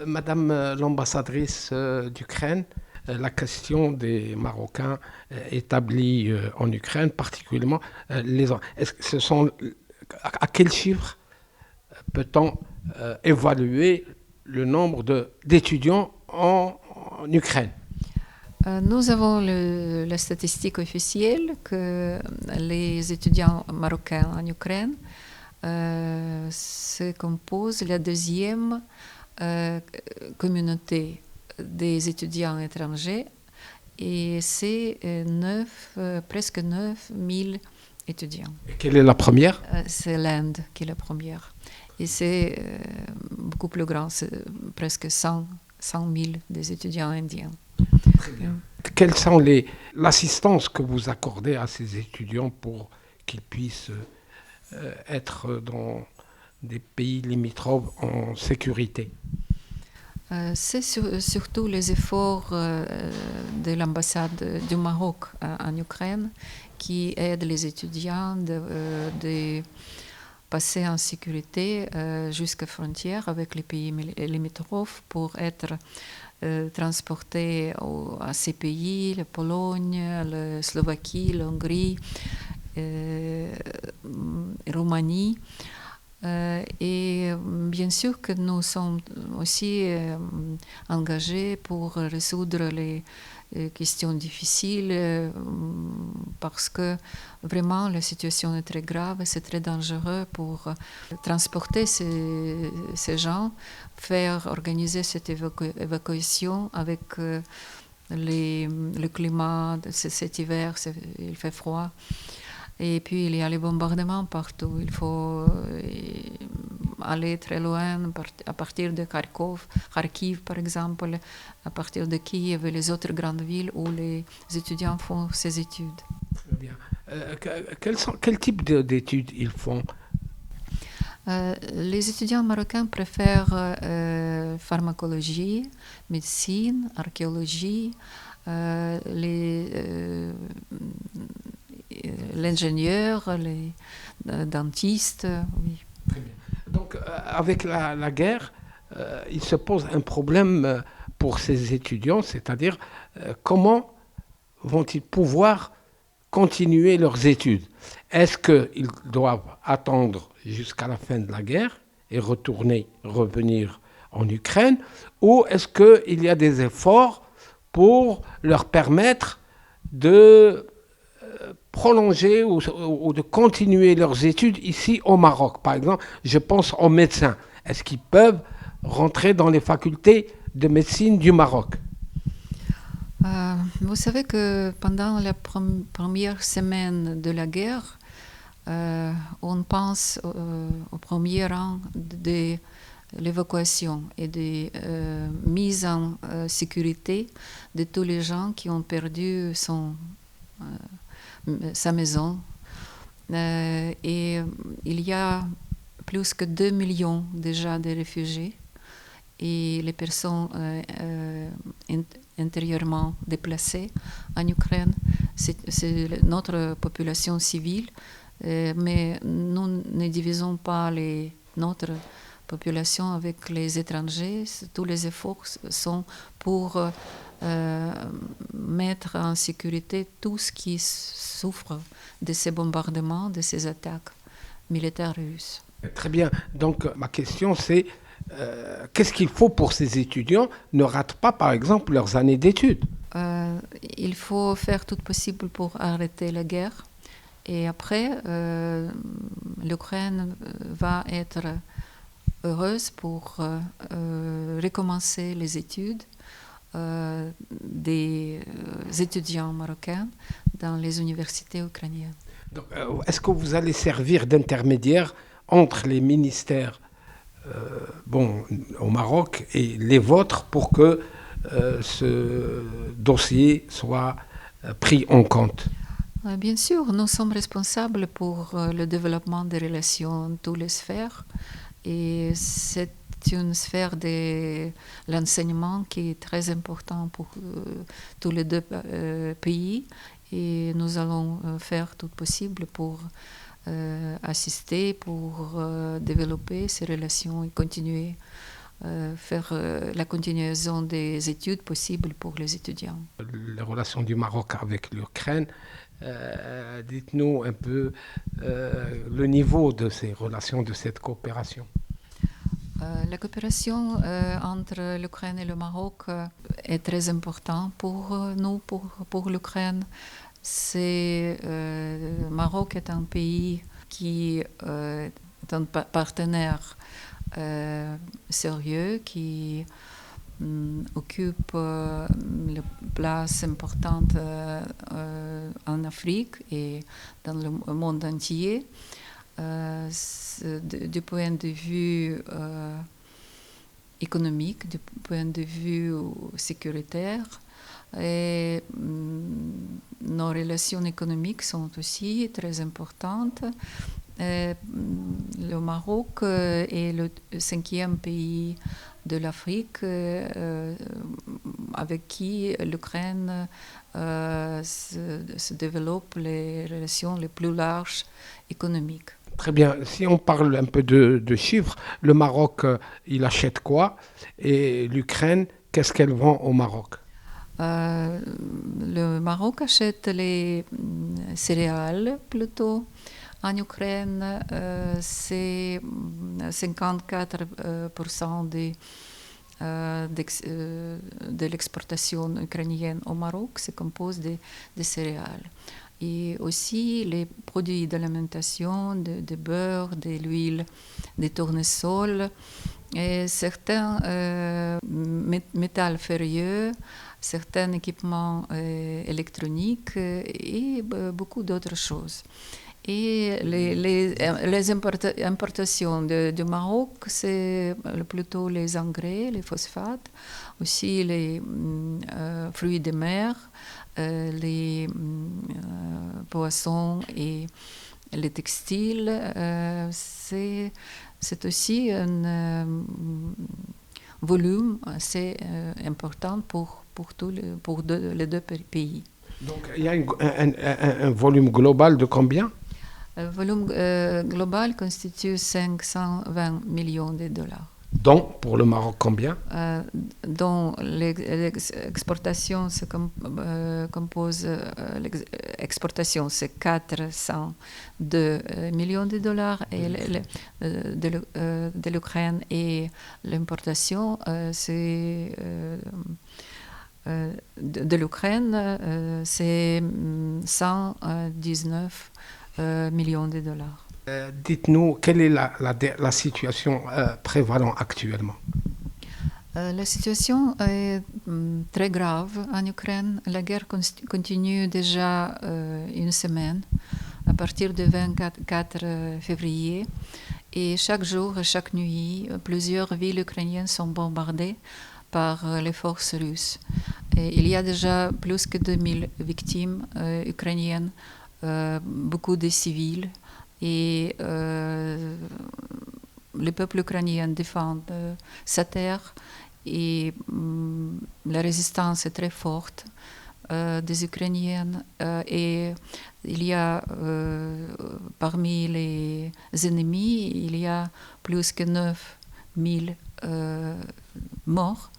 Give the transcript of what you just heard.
Madame l'ambassadrice d'Ukraine, la question des Marocains établis en Ukraine, particulièrement est-ce que ce sont à quel chiffre peut-on évaluer le nombre d'étudiants en Ukraine? Nous avons la statistique officielle que les étudiants marocains en Ukraine se composent la deuxième communauté des étudiants étrangers et c'est presque 9000 étudiants. Et quelle est la première? C'est l'Inde qui est la première. Et c'est beaucoup plus grand, c'est presque 100 000 des étudiants indiens. Très bien. Quelle l'assistance que vous accordez à ces étudiants pour qu'ils puissent être dans des pays limitrophes en sécurité? C'est surtout les efforts de l'ambassade du Maroc en Ukraine qui aident les étudiants de passer en sécurité jusqu'à frontière avec les pays limitrophes pour être transportés à ces pays, la Pologne, la Slovaquie, la Hongrie, Roumanie. Et bien sûr que nous sommes aussi engagés pour résoudre les questions difficiles parce que vraiment la situation est très grave et c'est très dangereux pour transporter ces gens, faire organiser cette évacuation avec le climat cet hiver, il fait froid. Et puis il y a les bombardements partout. Il faut aller très loin, à partir de Kharkiv par exemple, à partir de Kiev et les autres grandes villes où les étudiants font ces études. Très bien. Quel type d'études ils font? Les étudiants marocains préfèrent pharmacologie, médecine, archéologie, l'ingénieur, les dentistes. Oui. Très bien. Donc, avec la guerre, il se pose un problème pour ces étudiants, c'est-à-dire comment vont-ils pouvoir continuer leurs études? Est-ce qu'ils doivent attendre jusqu'à la fin de la guerre et revenir en Ukraine, ou est-ce qu'il y a des efforts pour leur permettre de prolonger ou de continuer leurs études ici au Maroc? Par exemple, je pense aux médecins. Est-ce qu'ils peuvent rentrer dans les facultés de médecine du Maroc? Vous savez que pendant la première semaine de la guerre, on pense au premier rang de l'évacuation et de mise en sécurité de tous les gens qui ont perdu sa maison. Et il y a plus que 2 millions déjà de réfugiés et les personnes intérieurement déplacées en Ukraine. C'est notre population civile, mais nous ne divisons pas notre population avec les étrangers. Tous les efforts sont pour mettre en sécurité tout ce qui souffre de ces bombardements, de ces attaques militaires russes. Très bien. Donc, ma question, c'est qu'est-ce qu'il faut pour ces étudiants ne ratent pas, par exemple, leurs années d'études? Il faut faire tout possible pour arrêter la guerre. Et après, l'Ukraine va être heureuse pour recommencer les études des étudiants marocains dans les universités ukrainiennes. Donc, est-ce que vous allez servir d'intermédiaire entre les ministères au Maroc et les vôtres pour que ce dossier soit pris en compte? Bien sûr, nous sommes responsables pour le développement des relations dans toutes les sphères et c'est une sphère de l'enseignement qui est très importante pour tous les deux pays et nous allons faire tout possible pour assister, pour développer ces relations et continuer faire la continuation des études possibles pour les étudiants. Les relations du Maroc avec l'Ukraine, dites-nous un peu le niveau de ces relations, de cette coopération. La coopération entre l'Ukraine et le Maroc est très importante pour nous, pour l'Ukraine. Le Maroc est un pays qui est un partenaire sérieux qui occupe une place importante en Afrique et dans le monde entier. Du point de vue économique, du point de vue sécuritaire. Et nos relations économiques sont aussi très importantes. Le Maroc est le 5e pays de l'Afrique avec qui l'Ukraine se développe les relations les plus larges économiques. Très bien. Si on parle un peu de chiffres, le Maroc, il achète quoi? Et l'Ukraine, qu'est-ce qu'elle vend au Maroc? Le Maroc achète les céréales plutôt. En Ukraine, c'est 54% de l'exportation ukrainienne au Maroc se compose de céréales. Et aussi les produits d'alimentation, de beurre, de l'huile, de tournesol, et certains métaux ferreux, certains équipements électroniques et beaucoup d'autres choses. Et les importations du Maroc, c'est plutôt les engrais, les phosphates, aussi les fruits de mer, les poissons et les textiles. C'est aussi un volume assez important pour les deux pays. Donc il y a un volume global de combien? Le volume global constitue 520 millions de dollars. Dont pour le Maroc combien? Dont l'exportation se compose, l'exportation c'est 402 millions de dollars et de l'Ukraine, et l'importation c'est de l'Ukraine c'est 119 millions de dollars. Dites-nous, quelle est la situation prévalente actuellement? La situation est très grave en Ukraine. La guerre continue déjà une semaine, à partir du 24 février. Et chaque jour et chaque nuit, plusieurs villes ukrainiennes sont bombardées par les forces russes. Et il y a déjà plus que 2000 victimes ukrainiennes, beaucoup de civils. Et le peuple ukrainien défend sa terre et la résistance est très forte des Ukrainiennes. Et il y a parmi les ennemis, il y a plus que 9000 morts.